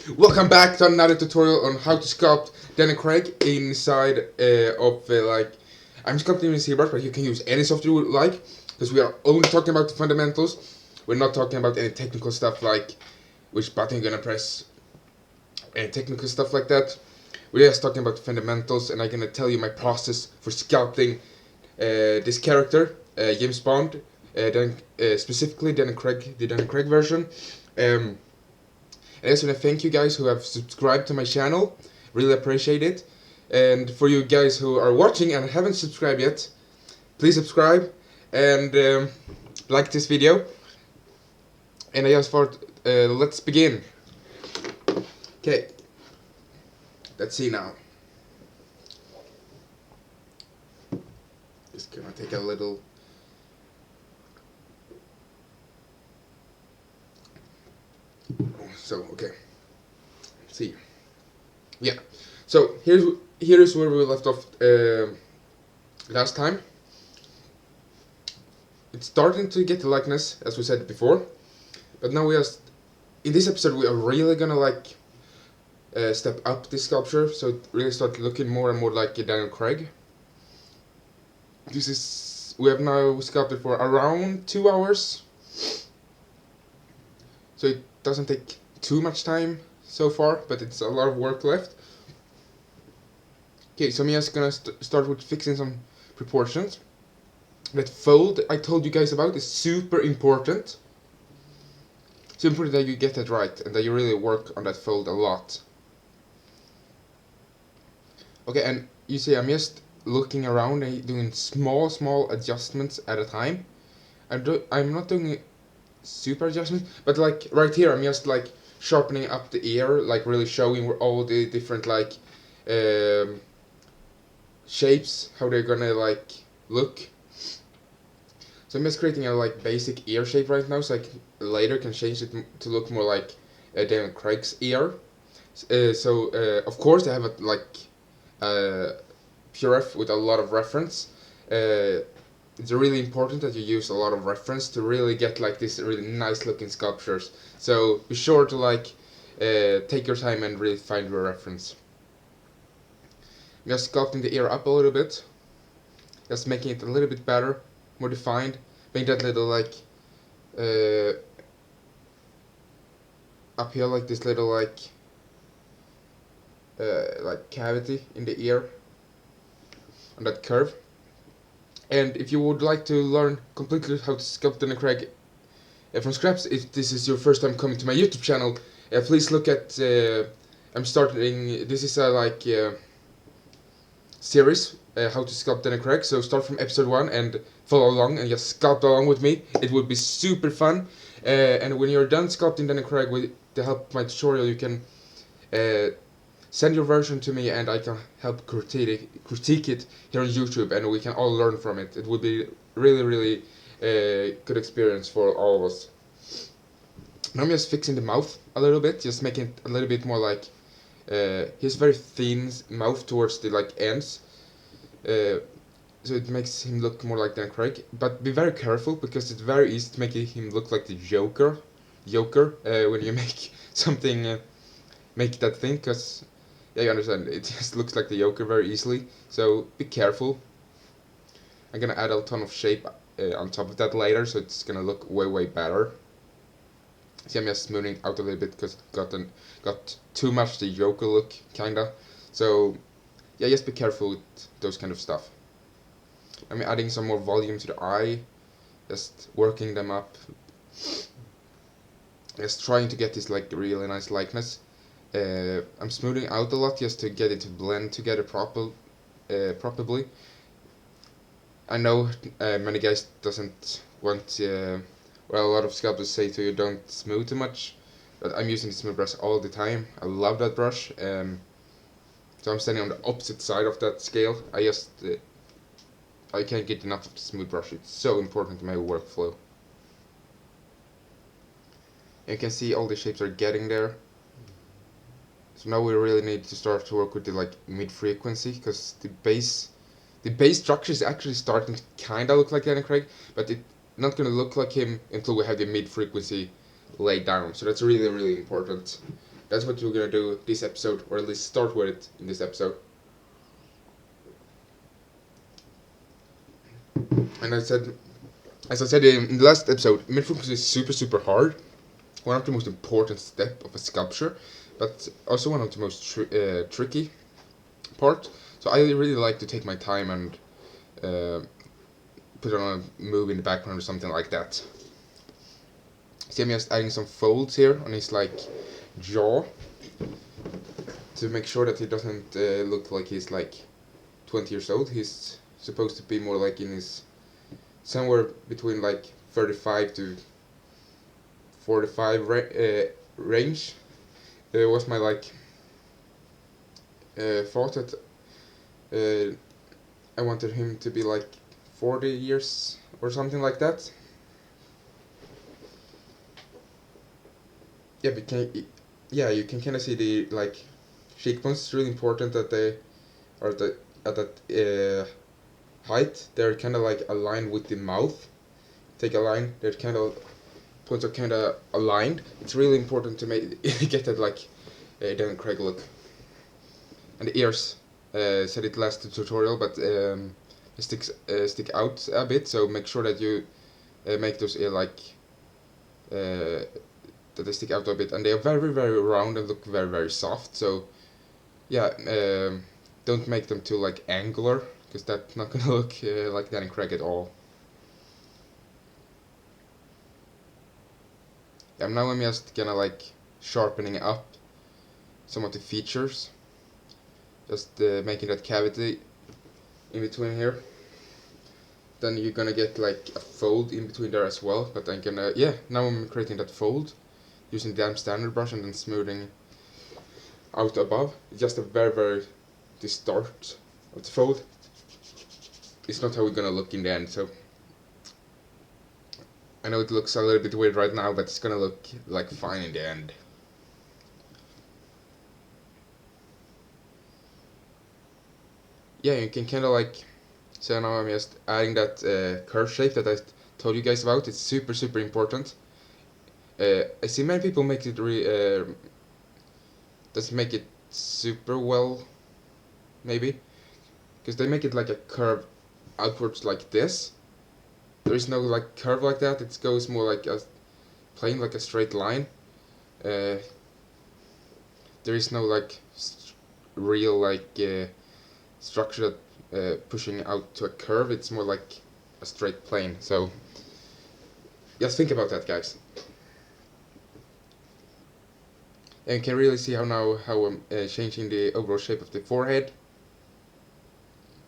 Welcome back to another tutorial on how to sculpt Danny Craig inside I'm sculpting in Zbrush, but you can use any software you would like, because we are only talking about the fundamentals. We're not talking about any technical stuff like which button you're gonna press, and technical stuff like that. We're just talking about the fundamentals, and I'm gonna tell you my process for sculpting this character, James Bond, specifically Danny Craig, the Danny Craig version. I just want to thank you guys who have subscribed to my channel. Really appreciate it. And for you guys who are watching and haven't subscribed yet, please subscribe and like this video. And I just thought, let's begin. Okay, let's see now. Just gonna take a little. So okay, let's see. Yeah, so here is where we left off last time. It's starting to get the likeness, as we said before, but now in this episode we are really gonna step up this sculpture, so it really start looking more and more like Daniel Craig. We have now sculpted for around 2 hours, so it doesn't take too much time so far, but it's a lot of work left. Okay, so I'm just gonna start with fixing some proportions. That fold I told you guys about is super important. It's important that you get that right and that you really work on that fold a lot. Okay, and you see I'm just looking around and doing small adjustments at a time. I'm not doing super adjustments, but like right here I'm just like sharpening up the ear, like really showing where all the different shapes, how they're gonna look. So I'm just creating a basic ear shape right now, so I later can change it to look more like Daniel Craig's ear. Of course I have a PRF with a lot of reference. It's really important that you use a lot of reference to really get this really nice looking sculptures. So be sure to take your time and really find your reference. I'm just sculpting the ear up a little bit, just making it a little bit better, more defined, make that little up here this little cavity in the ear on that curve. And if you would like to learn completely how to sculpt Danny Craig from scratch, if this is your first time coming to my YouTube channel, please look at, I'm starting, this is a series, how to sculpt Danny Craig, so start from episode 1 and follow along and just sculpt along with me. It would be super fun, and when you're done sculpting Danny Craig with the help of my tutorial, you can send your version to me and I can help critique it here on YouTube, and we can all learn from it. It would be really good experience for all of us. Now I'm just fixing the mouth a little bit, just making it a little bit more he has very thin mouth towards the ends, so it makes him look more like Dan Craig. But be very careful, because it's very easy to make him look like the Joker when you make something make that thing, because yeah, you understand, it just looks like the Joker very easily, so be careful. I'm gonna add a ton of shape on top of that later, so it's gonna look way better. See, I'm just smoothing out a little bit because it got too much the Joker look, kinda. So yeah, just be careful with those kind of stuff. I'm adding some more volume to the eye, just working them up, just trying to get this really nice likeness. I'm smoothing out a lot just to get it to blend together properly. I know many guys doesn't want, well, a lot of sculptors say to you don't smooth too much, but I'm using the smooth brush all the time. I love that brush, so I'm standing on the opposite side of that scale. I can't get enough of the smooth brush. It's so important to my workflow. You can see all the shapes are getting there. So now we really need to start to work with the mid-frequency, because the base structure is actually starting to kinda look like Danny Craig, but it's not gonna look like him until we have the mid-frequency laid down. So that's really important. that's what we're gonna do this episode, or at least start with it in this episode. And as I said in the last episode, mid-focus is super hard. One of the most important steps of a sculpture, but also one of the most tricky part. So I really like to take my time and put on a move in the background or something like that. See, I'm just adding some folds here on his like jaw to make sure that he doesn't look like he's like 20 years old. He's supposed to be more like in his somewhere between like 35 to 45 range. Was my like thought that I wanted him to be like 40 years or something like that. Yeah, you can kind of see the like cheekbones. It's really important that they are at that height. They're kind of like aligned with the mouth. Take a line. They're kind of points are kind of aligned. It's really important to make get that like Daniel Craig look. And the ears. Said it last tutorial, but stick out a bit. So make sure that you make those like. That they stick out a bit, and they are very round and look very soft. So yeah, don't make them too like angular, because that's not gonna look like Daniel Craig at all. Yeah, now I'm just gonna like sharpening up some of the features, just making that cavity in between here. Then you're gonna get like a fold in between there as well, but I'm gonna, now I'm creating that fold using the damn standard brush and then smoothing out above. It's just a very the start of the fold. It's not how we're gonna look in the end, so I know it looks a little bit weird right now, but it's gonna look like fine in the end. Yeah, you can kinda like, so now I'm just adding that curve shape that I told you guys about. It's super important. I see many people make it doesn't make it super well, maybe, because they make it like a curve outwards like this. There is no like curve like that. It goes more like a plain, like a straight line. There is no like real like structure pushing out to a curve. It's more like a straight plane. So just think about that, guys. And you can really see how I'm changing the overall shape of the forehead.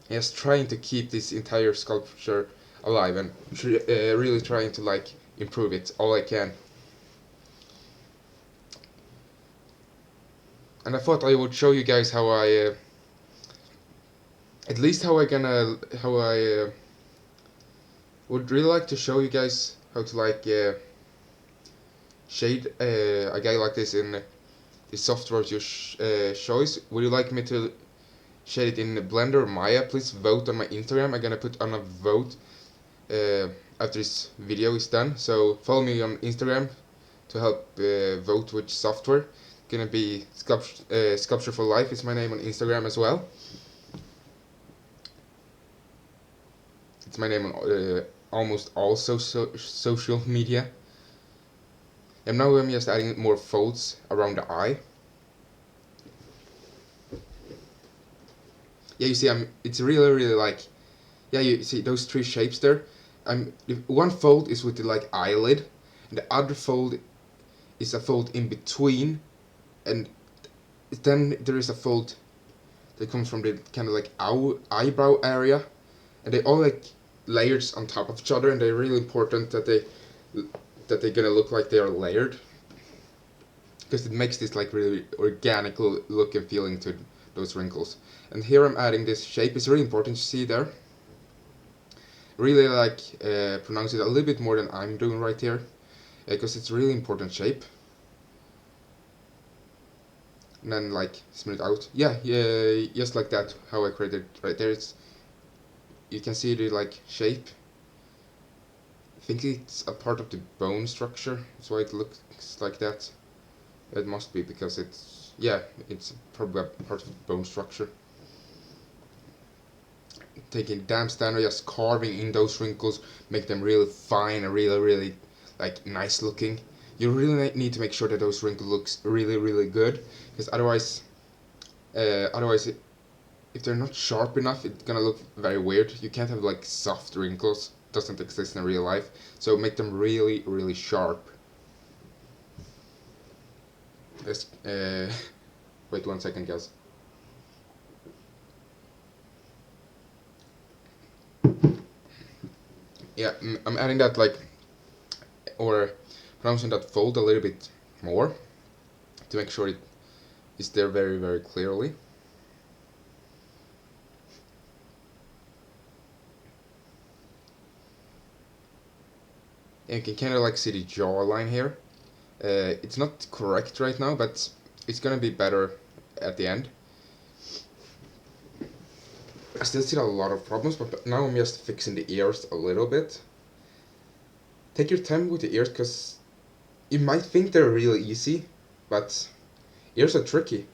Just trying to keep this entire sculpture alive and really trying to like improve it all I can. And I thought I would show you guys how I at least how I would really like to show you guys how to like shade a guy like this in the software of your choice. Would you like me to shade it in Blender or Maya? Please vote on my Instagram. I'm gonna put on a vote after this video is done. So follow me on Instagram to help vote which software. Gonna be Sculpture for Life is my name on Instagram as well. It's my name on almost all social media. And now I'm just adding more folds around the eye. Yeah, you see, it's really like, yeah, you see those three shapes there. One fold is with the like eyelid, and the other fold is a fold in between, and then there is a fold that comes from the kind of like eyebrow area, and they all like layers on top of each other, and they're really important that they're gonna look like they are layered, because it makes this like really organic look and feeling to those wrinkles. And here I'm adding this shape. It's really important to see there. Really like pronounce it a little bit more than I'm doing right here, because it's really important shape. And then like smooth out. Yeah, just like that. How I created it right there. You can see the like shape. I think it's a part of the bone structure. That's why it looks like that. It must be because it's, yeah, it's probably a part of the bone structure. Taking damn standard, just carving in those wrinkles, make them really fine and really like nice looking. You really need to make sure that those wrinkles looks really good, because otherwise if they're not sharp enough, it's gonna look very weird. You can't have like soft wrinkles, doesn't exist in real life, so make them really sharp. Let's, wait 1 second, guys. Yeah, I'm adding that, like, or pronouncing that fold a little bit more to make sure it is there very clearly. And you can kind of like see the jawline here. It's not correct right now, but it's gonna be better at the end. I still see a lot of problems, but now I'm just fixing the ears a little bit. Take your time with the ears, because you might think they're really easy, but ears are tricky.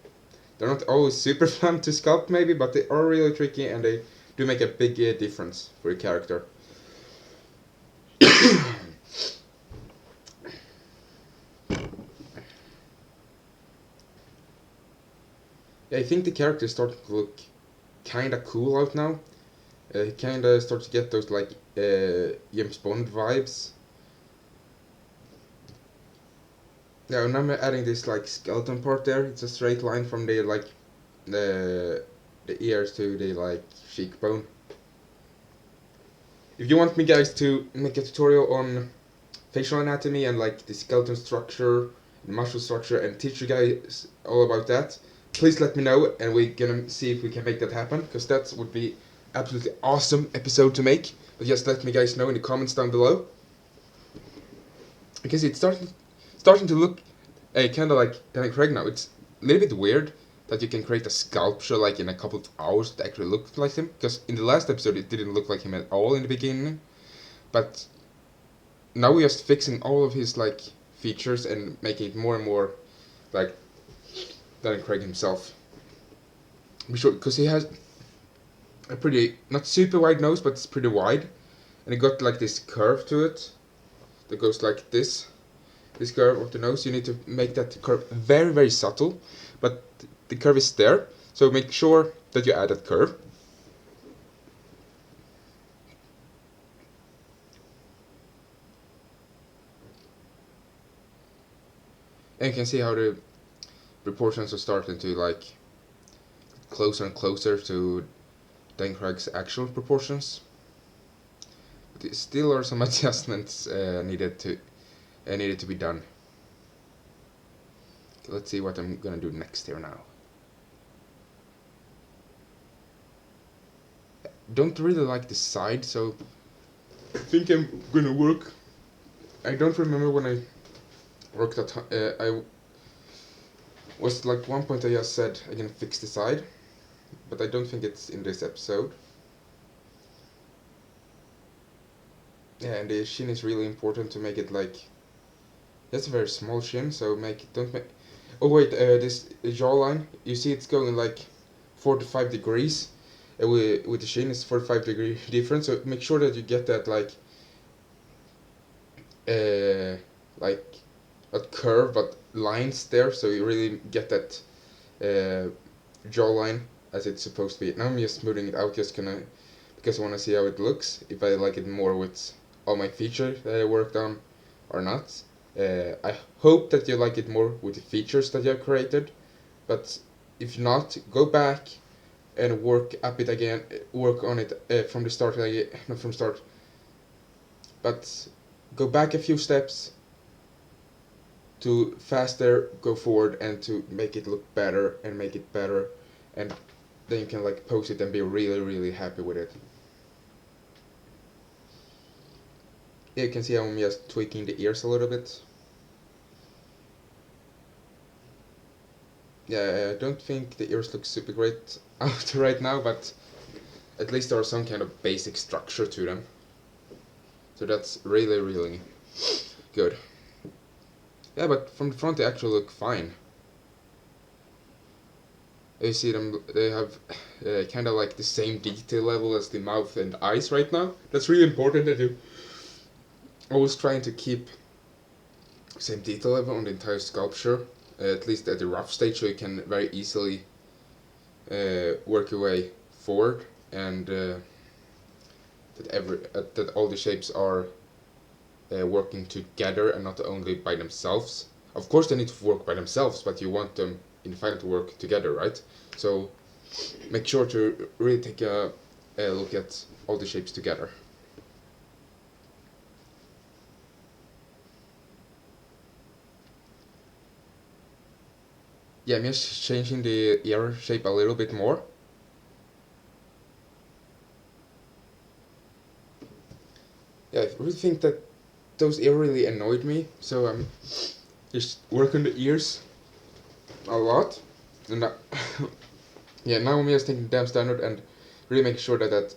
They're not always super fun to sculpt maybe, but they are really tricky and they do make a big difference for your character. Yeah, I think the character is starting to look kinda cool out now. Kinda starts to get those like James Bond vibes. Yeah, and I'm adding this like skeleton part there. It's a straight line from the like the ears to the like cheekbone. If you want me guys to make a tutorial on facial anatomy and like the skeleton structure, the muscle structure, and teach you guys all about that, please let me know and we're gonna see if we can make that happen, because that would be absolutely awesome episode to make. But just let me guys know in the comments down below, because it's starting to look kind of like Daniel Craig now. It's a little bit weird that you can create a sculpture like in a couple of hours that actually looks like him, because in the last episode it didn't look like him at all in the beginning, but now we're just fixing all of his like features and making it more and more like Daniel Craig himself. Be sure, because he has a pretty, not super wide nose, but it's pretty wide, and it got like this curve to it that goes like this curve of the nose. You need to make that curve very subtle, but the curve is there, so make sure that you add that curve. And you can see how the proportions are starting to like closer and closer to Dan Craig's actual proportions. But there still are some adjustments needed to be done. Okay, let's see what I'm gonna do next here now. Don't really like the side, so I think I'm gonna work. I don't remember when I worked at I was like one point I just said I'm gonna fix the side, but I don't think it's in this episode. Yeah, and the chin is really important to make it like, that's a very small chin, so don't make. Oh wait, this jawline, you see it's going like 45 degrees. With the chin it's 45-degree difference, so make sure that you get that like not curve but lines there, so you really get that jawline as it's supposed to be. Now I'm just smoothing it out, just because I want to see how it looks, if I like it more with all my features that I worked on or not. I hope that you like it more with the features that you have created, but if not, go back and work on it from the start, not from start, but go back a few steps to faster go forward and to make it look better and make it better, and then you can like post it and be really happy with it. You can see I'm just tweaking the ears a little bit. Yeah, I don't think the ears look super great out right now, but at least there's some kind of basic structure to them. So that's really good. Yeah, but from the front they actually look fine. You see them, they have kind of like the same detail level as the mouth and eyes right now. That's really important that you always trying to keep same detail level on the entire sculpture, at least at the rough stage, so you can very easily work your way forward, and that all the shapes are working together and not only by themselves. Of course, they need to work by themselves, but you want them in the final to work together, right? So make sure to really take a look at all the shapes together. Yeah, I'm just changing the ear shape a little bit more. Yeah, I really think that those ear really annoyed me, so I'm just working the ears a lot. And yeah, now I'm just taking damn standard and really make sure that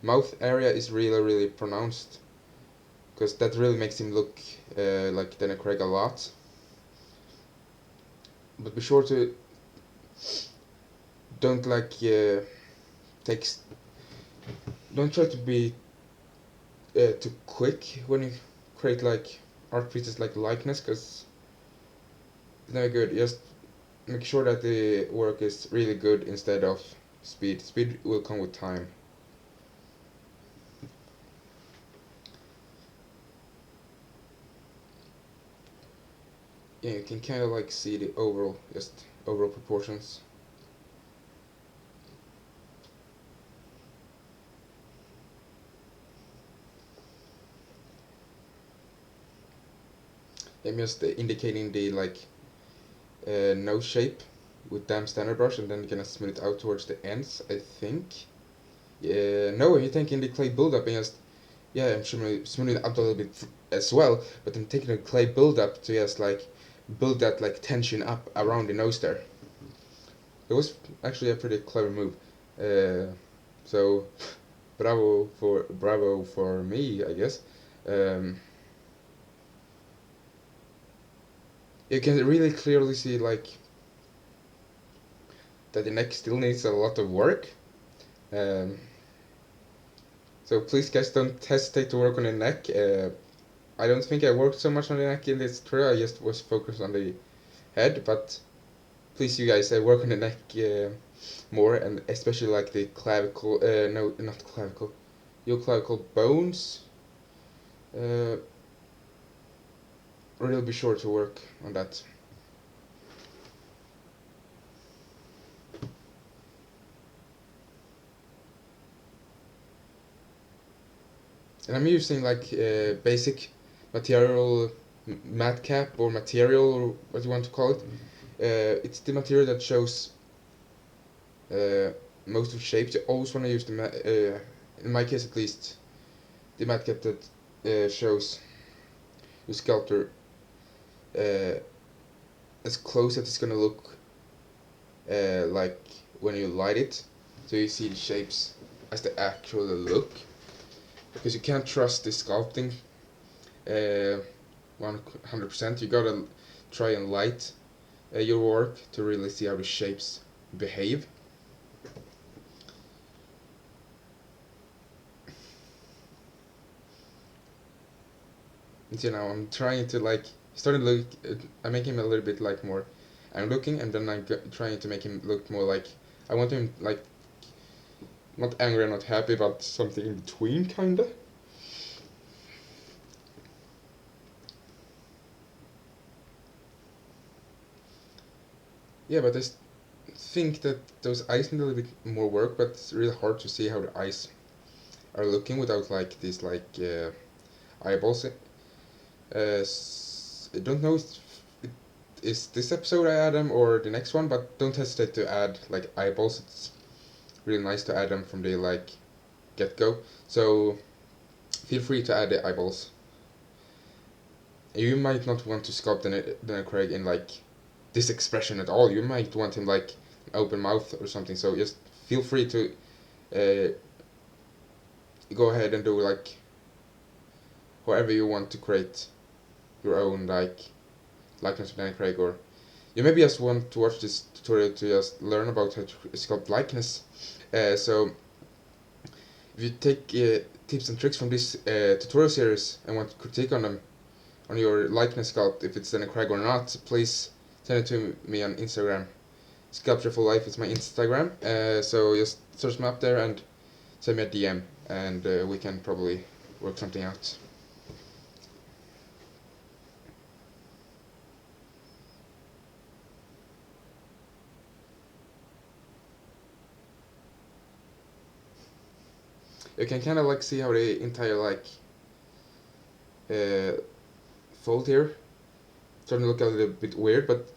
mouth area is really pronounced, because that really makes him look like Daniel Craig a lot. But be sure to don't take don't try to be too quick when you create like art pieces like likeness, because it's never good. Just make sure that the work is really good instead of speed. Speed will come with time. Yeah, you can kind of like see the overall proportions. I'm just indicating the nose shape with damn standard brush, and then you're gonna smooth it out towards the ends, I think. Yeah, no, you're taking the clay buildup and just, yeah, I'm smoothing it out a little bit as well, but I'm taking the clay buildup to just like build that like tension up around the nose there. It was actually a pretty clever move. So bravo for me, I guess. Um, you can really clearly see like that the neck still needs a lot of work. Um, so please guys don't hesitate to work on the neck. I don't think I worked so much on the neck in this tutorial, I just was focused on the head, but please you guys work on the neck more, and especially like the clavicle, no, not clavicle, your clavicle bones. Uh, really be sure to work on that. And I'm using like basic material, matte cap or material, or what you want to call it. It's the material that shows most of the shapes. You always want to use in my case at least, the matte cap that shows your sculptor as close as it's gonna look like when you light it, so you see the shapes as they actually look, because you can't trust the sculpting 100%. You gotta try and light your work to really see how the shapes behave. And you know, I'm trying to like starting to look. I make him a little bit like more. I'm looking, and then I'm trying to make him look more like I want him like not angry and not happy, but something in between, kinda. Yeah, but I think that those eyes need a little bit more work, but it's really hard to see how the eyes are looking without like these eyeballs. I don't know if it is this episode I add them or the next one, but don't hesitate to add like eyeballs. It's really nice to add them from the like get-go. So feel free to add the eyeballs. You might not want to sculpt Daniel Craig in like this expression at all. You might want him like open mouth or something. So just feel free to go ahead and do like however you want to create your own likeness of Danny Craig, or you maybe just want to watch this tutorial to just learn about how to sculpt likeness. So if you take tips and tricks from this tutorial series and want to critique on them, on your likeness sculpt, if it's Danny Craig or not, please send it to me on Instagram. Sculpture for Life is my Instagram, so just search me up there and send me a DM, and we can probably work something out. You can kind of see how the entire fold here starting to look a little bit weird, but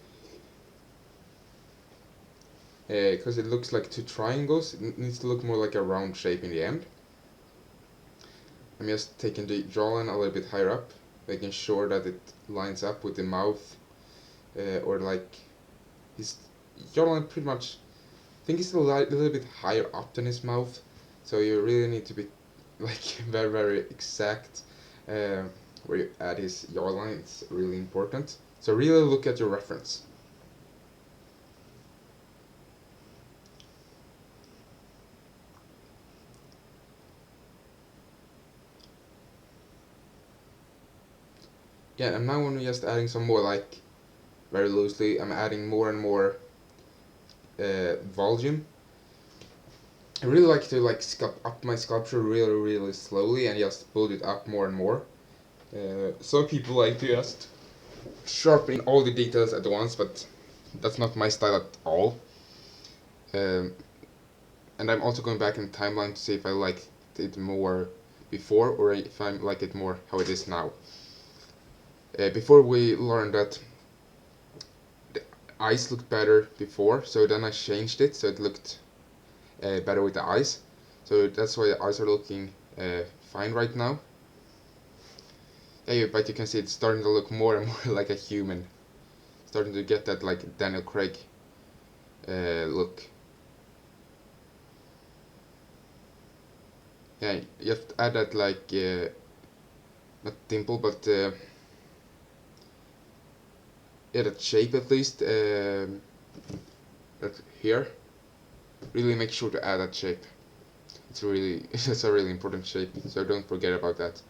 because it looks like two triangles, it needs to look more like a round shape in the end. I'm just taking the jawline a little bit higher up, making sure that it lines up with the mouth, or his jawline pretty much, I think it's a little bit higher up than his mouth, so you really need to be very, very exact where you add his jawline. It's really important, so really look at your reference. Yeah, and now I'm just adding some more, very loosely, I'm adding more and more volume. I really like to sculpt up my sculpture really, really slowly and just build it up more and more. Some people like to just sharpen all the details at once, but that's not my style at all. And I'm also going back in the timeline to see if I liked it more before or if I like it more how it is now. Before we learned that the eyes looked better before, so then I changed it so it looked better with the eyes. So that's why the eyes are looking fine right now. Yeah, but you can see it's starting to look more and more like a human. Starting to get that Daniel Craig look. Yeah, you have to add that not dimple, but yeah, that shape at least, that here. Really make sure to add that shape. It's a really important shape, so don't forget about that.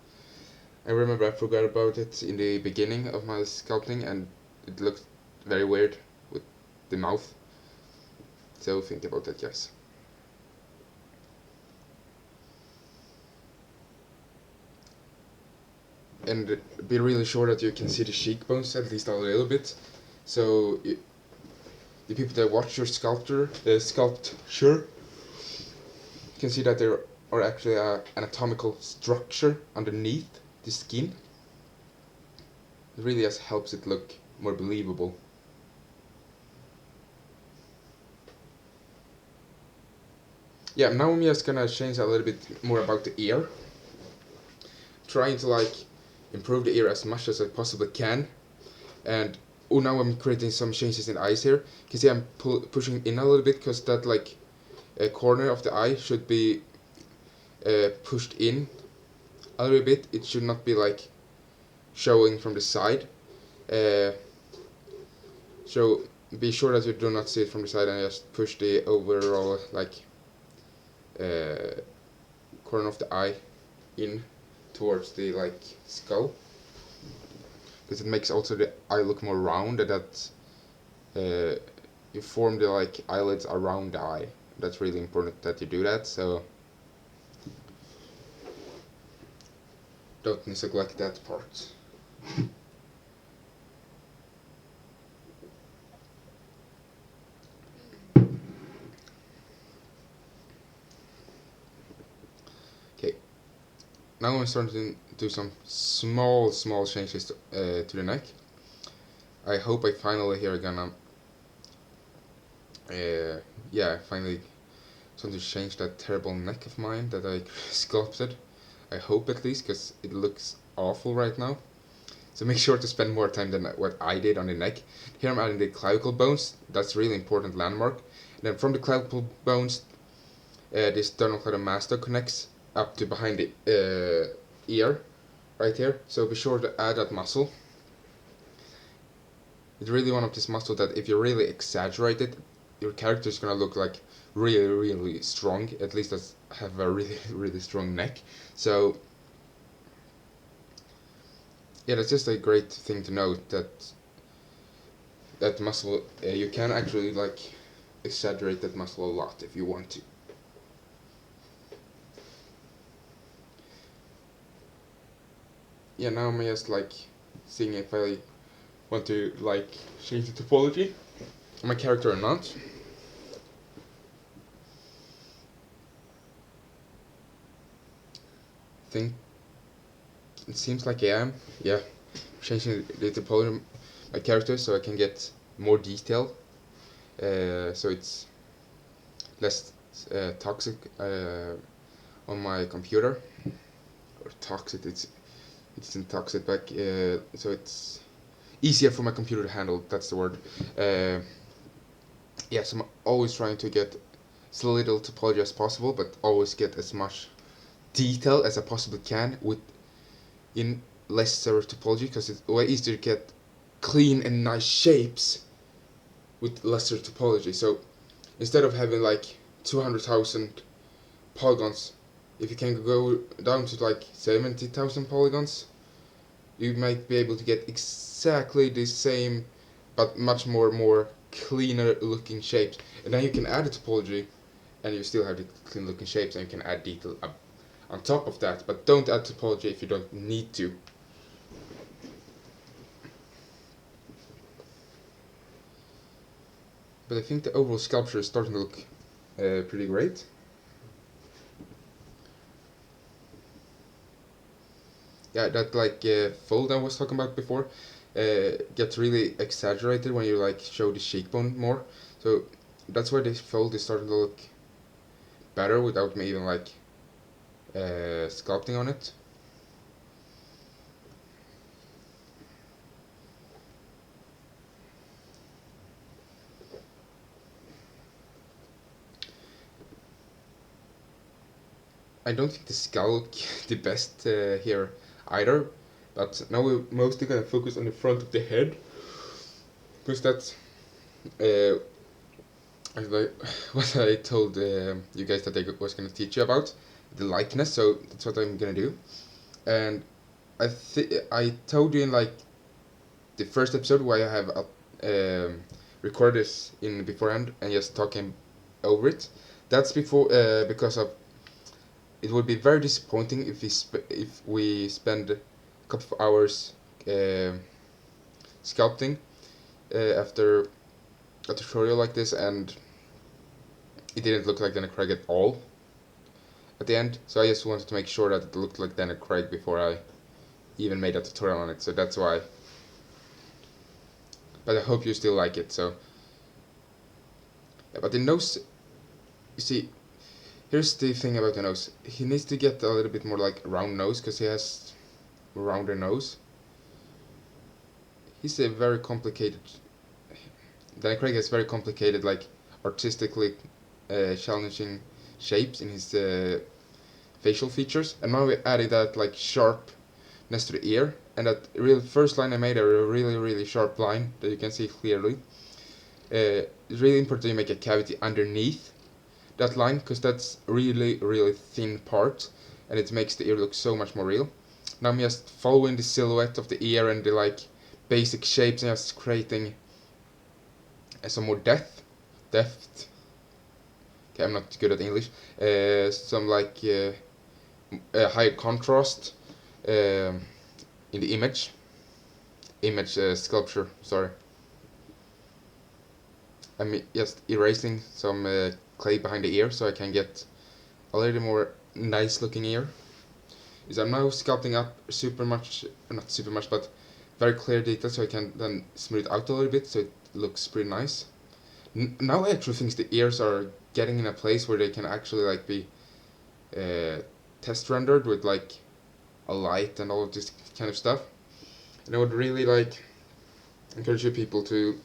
I remember I forgot about it in the beginning of my sculpting and it looked very weird with the mouth. So think about that, guys. And be really sure that you can see the cheekbones at least a little bit. So the people that watch your sculpture can see that there are actually an anatomical structure underneath the skin. It really just helps it look more believable. Yeah, now I'm just gonna change a little bit more about the ear. Trying to improve the ear as much as I possibly can. And now I'm creating some changes in the eyes here. You can see I'm pushing in a little bit because that a corner of the eye should be pushed in a little bit. It should not be showing from the side. So be sure that you do not see it from the side and just push the overall corner of the eye in towards the skull, because it makes also the eye look more round, and that you form the eyelids around the eye. That's really important that you do that, so don't neglect that part. Okay, now I'm starting to do some small changes to the neck. I hope I finally here gonna finally starting to change that terrible neck of mine that I sculpted. I hope at least, because it looks awful right now. So make sure to spend more time than what I did on the neck. Here I'm adding the clavicle bones. That's a really important landmark. And then from the clavicle bones, this sternocleidomastoid connects up to behind the ear, right here, so be sure to add that muscle. It's really one of these muscles that if you really exaggerate it, your character is gonna look like really strong. At least that's have a really strong neck. So yeah, that's just a great thing to note, that muscle, you can actually like exaggerate that muscle a lot if you want to. Yeah, now I'm just like seeing if I want to like change the topology of my character or not. I think it seems like I am. Yeah, changing the topology of my character so I can get more detail. So it's less toxic on my computer. Or toxic, it's intoxic back. So it's easier for my computer to handle. That's the word. Yes, I'm always trying to get as little topology as possible, but always get as much detail as I possibly can in lesser topology, because it's way easier to get clean and nice shapes with lesser topology. So instead of having like 200,000 polygons, if you can go down to like 70,000 polygons, you might be able to get exactly the same but much more cleaner looking shapes. And then you can add a topology and you still have the clean looking shapes, and you can add detail up on top of that, but don't add topology if you don't need to. But I think the overall sculpture is starting to look pretty great. Yeah, that like fold I was talking about before gets really exaggerated when you like show the cheekbone more. So that's where this fold is starting to look better without me even like sculpting on it. I don't think the skull look the best here either, but now we're mostly gonna focus on the front of the head, because that's like what I told you guys that I was gonna teach you about, the likeness. So that's what I'm gonna do. And I told you in like the first episode why I have recorded this in beforehand and just talking over it. That's because of it would be very disappointing if we spend a couple of hours sculpting after a tutorial like this and it didn't look like Daniel Craig at all at the end. So I just wanted to make sure that it looked like Daniel Craig before I even made a tutorial on it. So that's why. But I hope you still like it. So yeah, but the nose, you see, here's the thing about the nose. He needs to get a little bit more like round nose, because he has a rounder nose. He's a very complicated. Danny Craig has very complicated, like artistically challenging shapes in his facial features, and now we added that like sharpness to the ear, and that real first line I made a really sharp line that you can see clearly. It's really important to make a cavity underneath that line, because that's really thin part, and it makes the ear look so much more real. Now I'm just following the silhouette of the ear and the like basic shapes, and just creating some more depth. Okay, I'm not good at English. Some like higher contrast in the image sculpture. Sorry. I'm just erasing some clay behind the ear so I can get a little more nice looking ear. Is I'm now sculpting up not super much, but very clear detail, so I can then smooth it out a little bit so it looks pretty nice. Now I actually think the ears are getting in a place where they can actually like be test rendered with like a light and all of this kind of stuff. And I would really like encourage you people to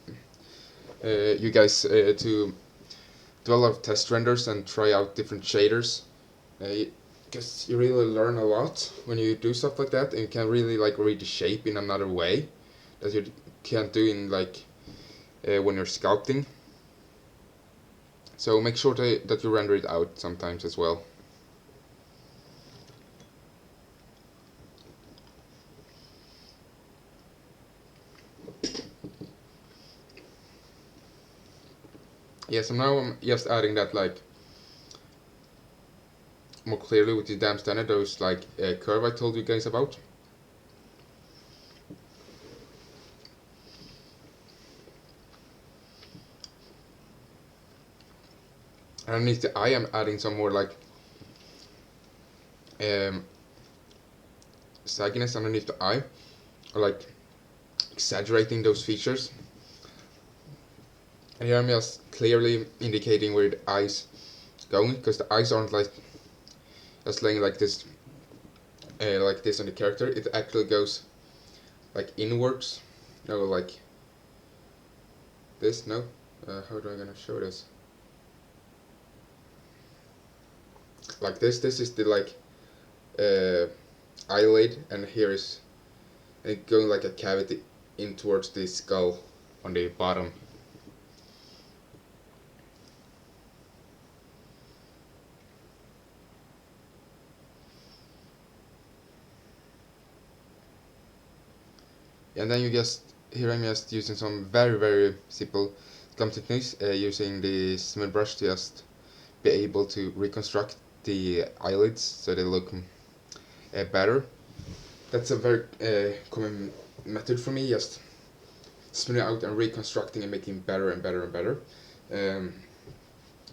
you guys to do a lot of test renders and try out different shaders. because you really learn a lot when you do stuff like that, and you can really like read the shape in another way that you can't do in like when you're sculpting. So make sure that you render it out sometimes as well. Yeah, so now I'm just adding that like more clearly with the damn standard, those like curve I told you guys about. And underneath the eye I'm adding some more like sagginess underneath the eye, or like exaggerating those features. And here I'm just clearly indicating where the eyes going, because the eyes aren't like just laying like this on the character. It actually goes like inwards. No, like this. No, how do I gonna show this? Like this. This is the like eyelid, and here is it going like a cavity in towards the skull on the bottom. And then you just, here I'm just using some very simple sculpt techniques, using the Zbrush to just be able to reconstruct the eyelids so they look better. That's a very common method for me, just smoothing out and reconstructing and making better and better and better.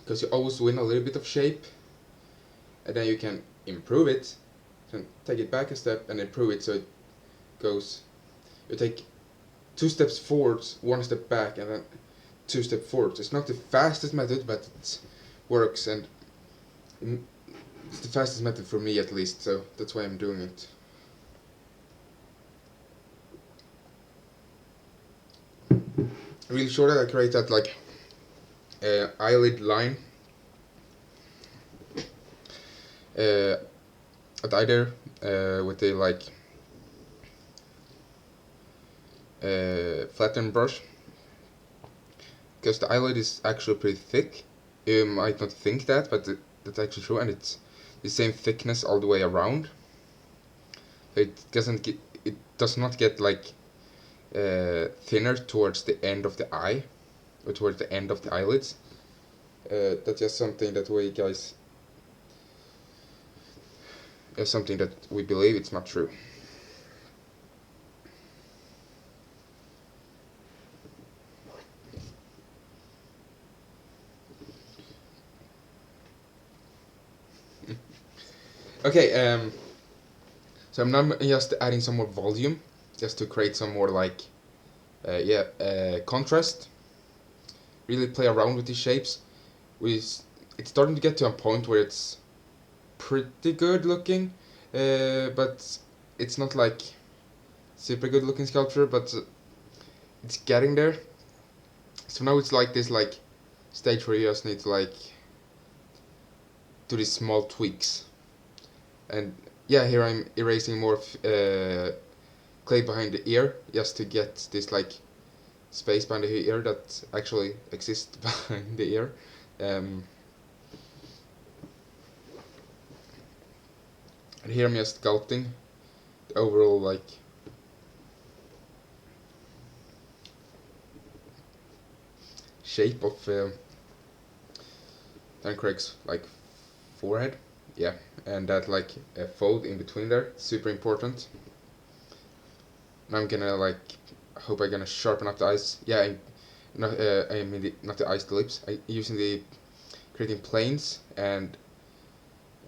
Because you always win a little bit of shape, and then you can improve it, and take it back a step and improve it so it goes. You take 2 steps forwards, 1 step back, and then 2 steps forwards. It's not the fastest method, but it works, and it's the fastest method for me at least, so that's why I'm doing it. Really sure that I create that like eyelid line at either with the like flatten brush, because the eyelid is actually pretty thick. You might not think that, but that's actually true, and it's the same thickness all the way around. It does not get like thinner towards the end of the eye, or towards the end of the eyelids. That's just something that we guys, something that we believe it's not true. Okay, so I'm now just adding some more volume, just to create some more like, contrast. Really play around with these shapes. It's starting to get to a point where it's pretty good looking, but it's not like super good looking sculpture, but it's getting there. So now it's like this like stage where you just need to like do these small tweaks. And yeah, here I'm erasing more clay behind the ear, just to get this like space behind the ear that actually exists behind the ear. And here I'm just sculpting the overall like shape of Dan Craig's like forehead. Yeah, and that like fold in between there, super important. Now I'm gonna like, hope I'm gonna sharpen up the eyes. Yeah, not the eyes, the lips. Using the creating planes and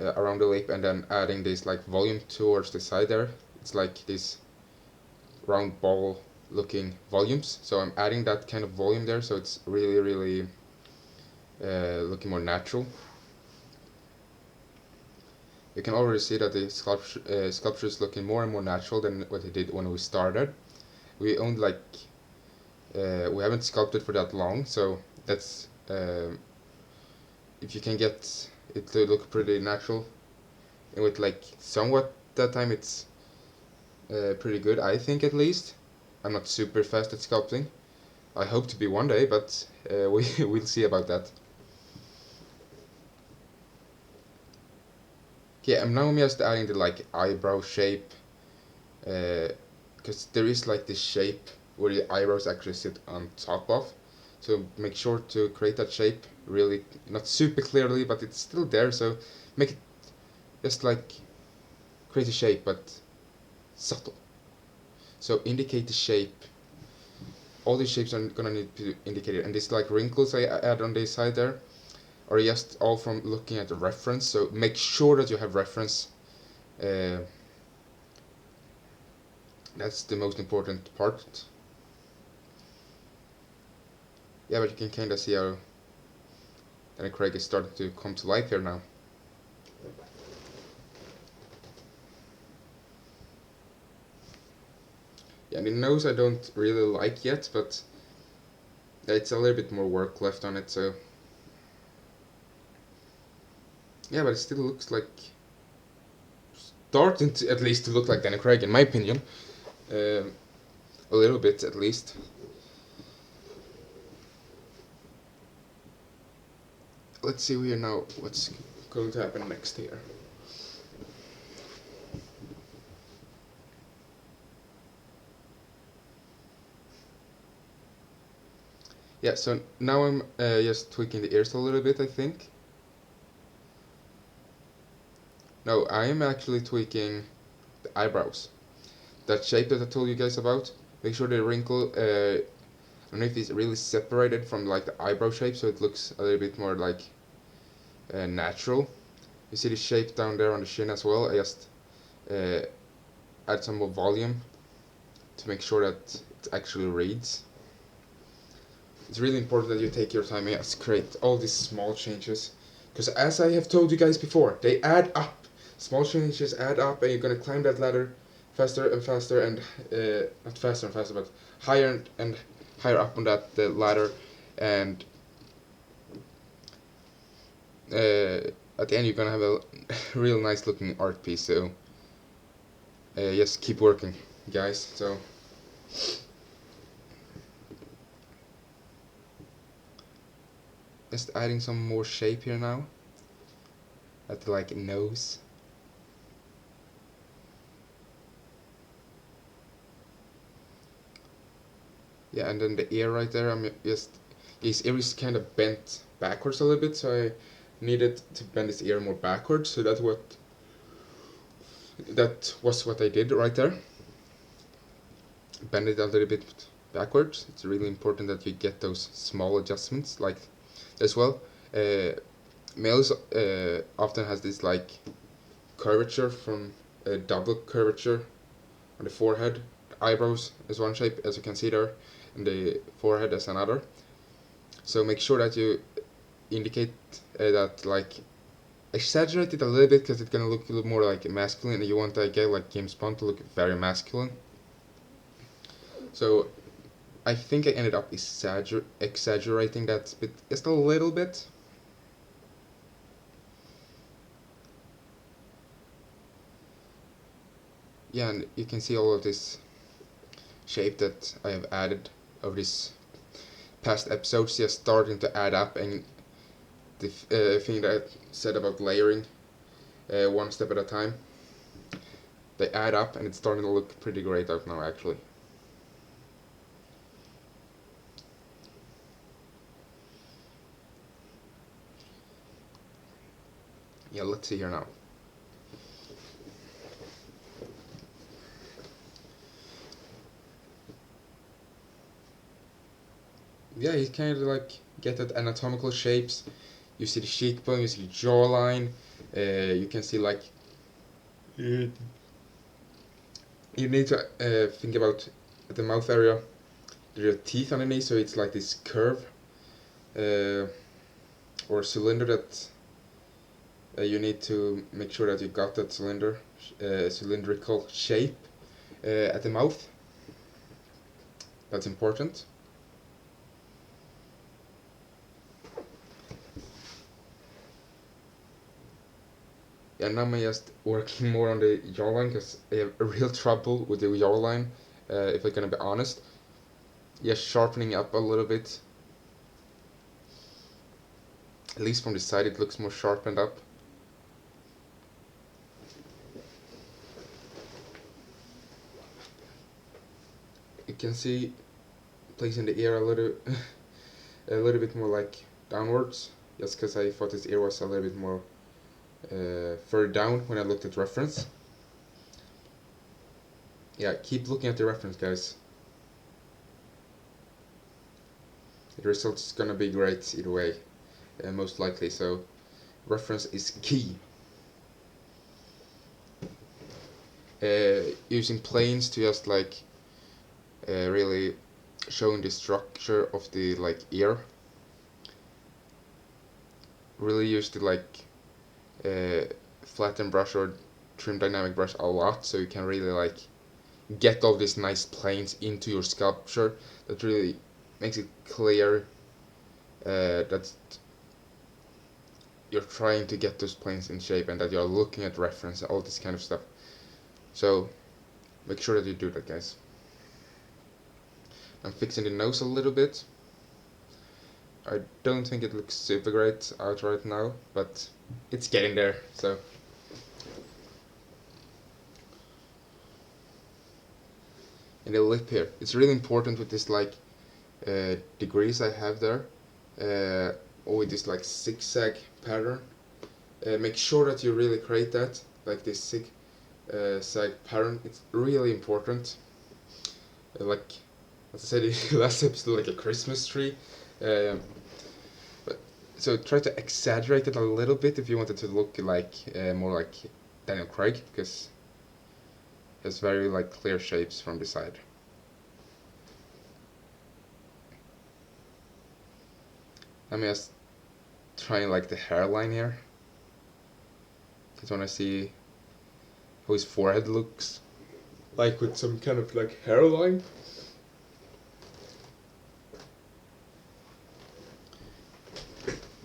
around the lip, and then adding this like volume towards the side there. It's like this round ball looking volumes. So I'm adding that kind of volume there, so it's really looking more natural. You can already see that the sculpture is looking more and more natural than what it did when we started. We only like we haven't sculpted for that long, so that's if you can get it to look pretty natural, and with like somewhat that time it's pretty good, I think, at least. I'm not super fast at sculpting. I hope to be one day, but we'll see about that. Okay, I'm just adding the like eyebrow shape, because there is like this shape where the eyebrows actually sit on top of. So make sure to create that shape really, not super clearly, but it's still there. So make it just like create a shape, but subtle. So indicate the shape. All these shapes are gonna need to be indicated, and these like wrinkles I add on the side there are just all from looking at the reference. So make sure that you have reference. Uh, that's the most important part. Yeah, but you can kind of see how Danny Craig is starting to come to life here now. Yeah, the nose I don't really like yet, but it's a little bit more work left on it, so... Yeah, but it still looks like... starting to, at least, to look like Danny Craig, in my opinion. A little bit, at least. Let's see here now what's going to happen next here. Yeah, so now I'm just tweaking the ears a little bit, I think. No, I am actually tweaking the eyebrows. That shape that I told you guys about, make sure the wrinkle, I don't know if it's really separated from like the eyebrow shape, so it looks a little bit more like natural. You see the shape down there on the chin as well. I just add some more volume to make sure that it actually reads. It's really important that you take your time and create all these small changes, because as I have told you guys before, they add up. Small changes add up, and you're gonna climb that ladder faster and faster, and not faster and faster, but higher and higher up on that ladder, and at the end you're gonna have a real nice looking art piece. So just keep working, guys. So just adding some more shape here now at the like nose. Yeah, and then the ear right there, I'm just, his ear is kind of bent backwards a little bit, so I needed to bend his ear more backwards, so that was what I did right there. Bend it a little bit backwards. It's really important that you get those small adjustments like as well. Males often has this like curvature from a double curvature on the forehead. The eyebrows is one shape, as you can see there, and the forehead is another. So make sure that you indicate that, like, exaggerate it a little bit, because it's gonna look a little more like masculine, and you want a guy like James Bond to look very masculine. So I think I ended up exaggerating that bit just a little bit. Yeah, and you can see all of this shape that I have added over these past episodes just starting to add up, and the thing that I said about layering one step at a time, they add up, and it's starting to look pretty great out now, actually. Yeah, let's see here now. Yeah, you kind of like get at anatomical shapes. You see the cheekbone, you see the jawline, you can see like... You need to think about the mouth area. There are teeth underneath, so it's like this curve or cylinder that you need to make sure that you got that cylindrical shape at the mouth. That's important. And now I'm just working more on the jawline because I have a real trouble with the jawline, if I'm gonna be honest. Just sharpening up a little bit. At least from the side it looks more sharpened up. You can see placing the ear a little a little bit more like downwards, just because I thought this ear was a little bit more further down when I looked at reference. Yeah, keep looking at the reference, guys. The result's gonna be great either way, most likely, so reference is key. Using planes to just like really showing the structure of the like ear. Really use the like flatten brush or trim dynamic brush a lot, so you can really like get all these nice planes into your sculpture. That really makes it clear that you're trying to get those planes in shape and that you're looking at reference, all this kind of stuff. So make sure that you do that, guys. I'm fixing the nose a little bit. I don't think it looks super great out right now, but it's getting there, so. And the lip here, it's really important with this like degrees I have there, or with this like zigzag pattern. Make sure that you really create that, like this zigzag pattern. It's really important. Like as I said in last episode, like a Christmas tree. So try to exaggerate it a little bit if you want it to look like more like Daniel Craig, because it has very like clear shapes from the side. I'm just trying like the hairline here. Just want to see how his forehead looks like with some kind of like hairline.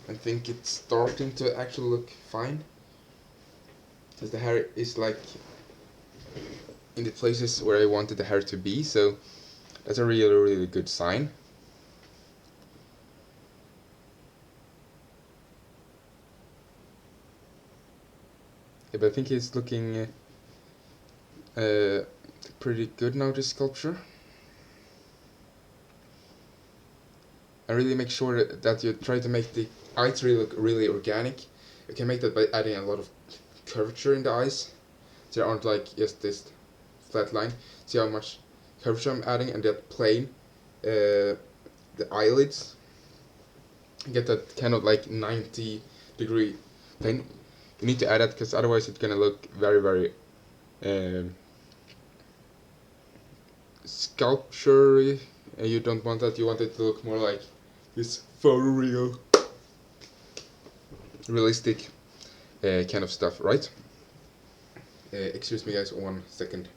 I think it's starting to actually look fine, because the hair is like in the places where I wanted the hair to be, so that's a really good sign. Yeah, but I think it's looking pretty good now, this sculpture. And really make sure that you try to make the eyes really look really organic. You can make that by adding a lot of curvature in the eyes, so they aren't like just this flat line. See how much curvature I'm adding, and that plane, the eyelids, get that kind of like 90-degree plane. You need to add that, because otherwise it's gonna look very sculpture-y, and you don't want that. You want it to look more like this photoreal, realistic kind of stuff, right? Excuse me, guys, 1 second.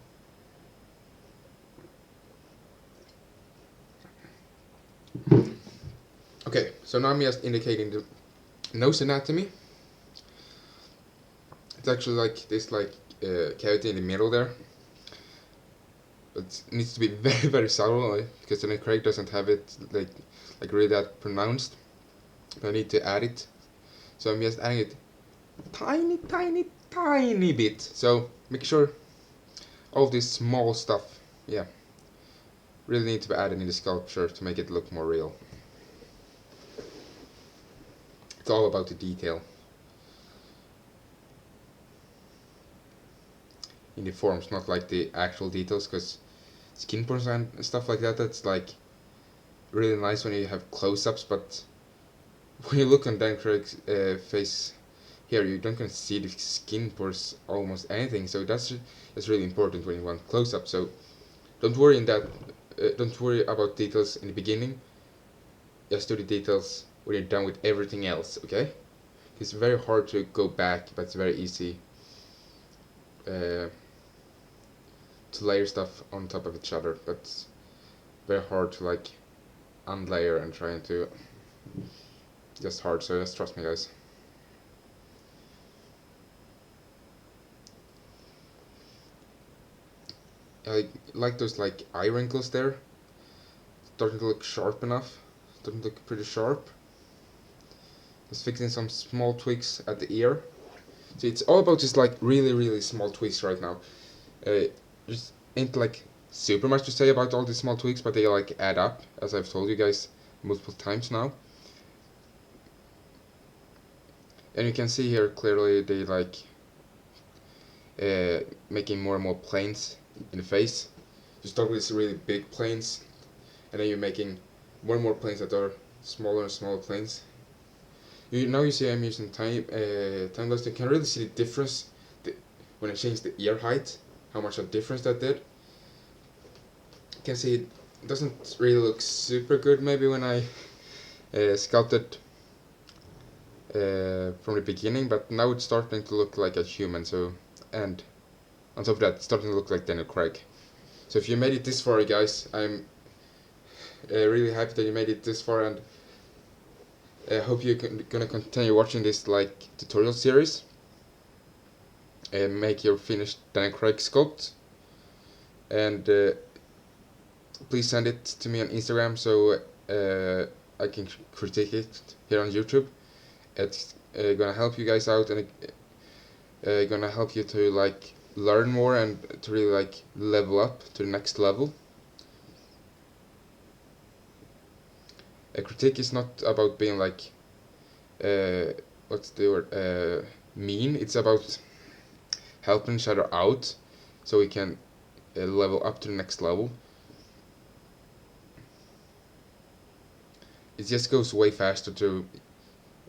Okay, so now I'm just indicating the nose anatomy. It's actually like this cavity in the middle there. But it needs to be very subtle, because then Craig doesn't have it like really that pronounced. But I need to add it. So I'm just adding it tiny bit. So make sure all this small stuff, yeah, really need to be added in the sculpture to make it look more real. It's all about the detail in the forms, not like the actual details, because skin pores and stuff like that, that's like really nice when you have close-ups, but when you look on Dan Craig's face here, you don't gonna see the skin pores almost anything, so that's really important when you want close-up. So don't worry don't worry about details in the beginning. Just do the details when you're done with everything else, okay? It's very hard to go back, but it's very easy to layer stuff on top of each other, but it's very hard to like unlayer and trying to just hard, so just trust me, guys. I like those like eye wrinkles there. Starting to look sharp enough. Starting to look pretty sharp. Just fixing some small tweaks at the ear. So it's all about just like really small tweaks right now. Just ain't like super much to say about all these small tweaks, but they like add up, as I've told you guys multiple times now. And you can see here clearly they like making more and more planes in the face. You start with these really big planes, and then you're making more and more planes that are smaller and smaller planes. Now you see I'm using time lapse. You can really see the difference when I changed the ear height, how much of a difference that did. You can see it doesn't really look super good maybe when I sculpted from the beginning, but now it's starting to look like a human. So, and on top of that, it's starting to look like Daniel Craig. So if you made it this far, guys, I'm really happy that you made it this far, and I hope you're gonna continue watching this like tutorial series and make your finished Daniel Craig sculpt. And please send it to me on Instagram so I can critique it here on YouTube. It's gonna help you guys out, and gonna help you to like learn more and to really like level up to the next level. A critique is not about being like what's the word, mean. It's about helping each other out so we can level up to the next level. It just goes way faster to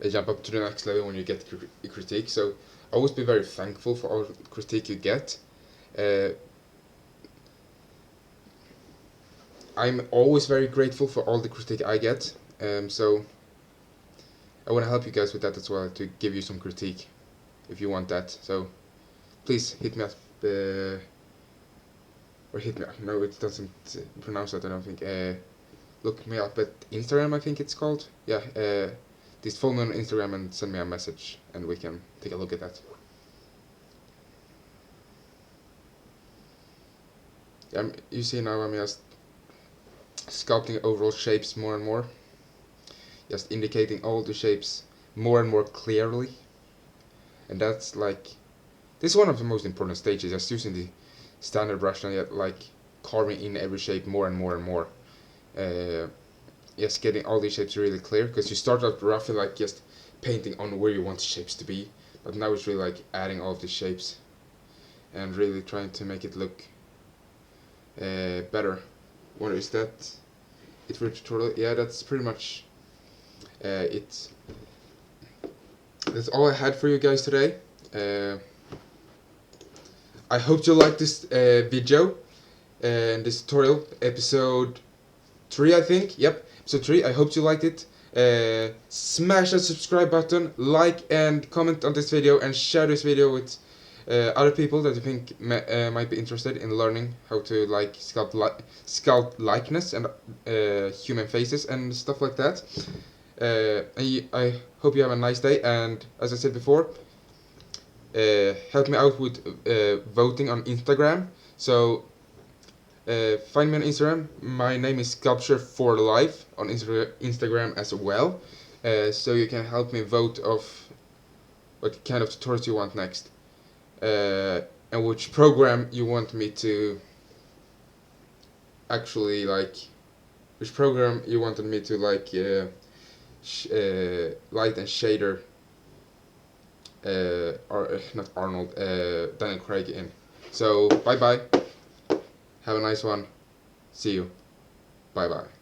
jump up to the next level when you get critique. So always be very thankful for all critique you get. I'm always very grateful for all the critique I get. So I want to help you guys with that as well, to give you some critique if you want that. So please hit me up, or hit me up. No, it doesn't pronounce that, I don't think. Look me up at Instagram, I think it's called. Yeah, just follow me on Instagram and send me a message, and we can take a look at that. You see now I'm just sculpting overall shapes more and more, just indicating all the shapes more and more clearly. And that's like, this is one of the most important stages, just using the standard brush and yet like carving in every shape more and more and more. Just getting all these shapes really clear, because you start out roughly like just painting on where you want the shapes to be, but now it's really like adding all of the shapes and really trying to make it look better. What is that? It for the tutorial? Yeah, that's pretty much it. That's all I had for you guys today. I hope you liked this video and this tutorial, episode 3, I think. Yep, episode 3. I hope you liked it. Smash that subscribe button, like and comment on this video, and share this video with other people that you think might be interested in learning how to like sculpt likeness and human faces and stuff like that. I hope you have a nice day, and as I said before, help me out with voting on Instagram. So find me on Instagram. My name is Sculpture4Life on Instagram as well. So you can help me vote of what kind of tutorials you want next, and which program you want me to actually like, which program you wanted me to like light and shader or not Arnold, Daniel Craig in. So bye bye, have a nice one, see you, bye bye.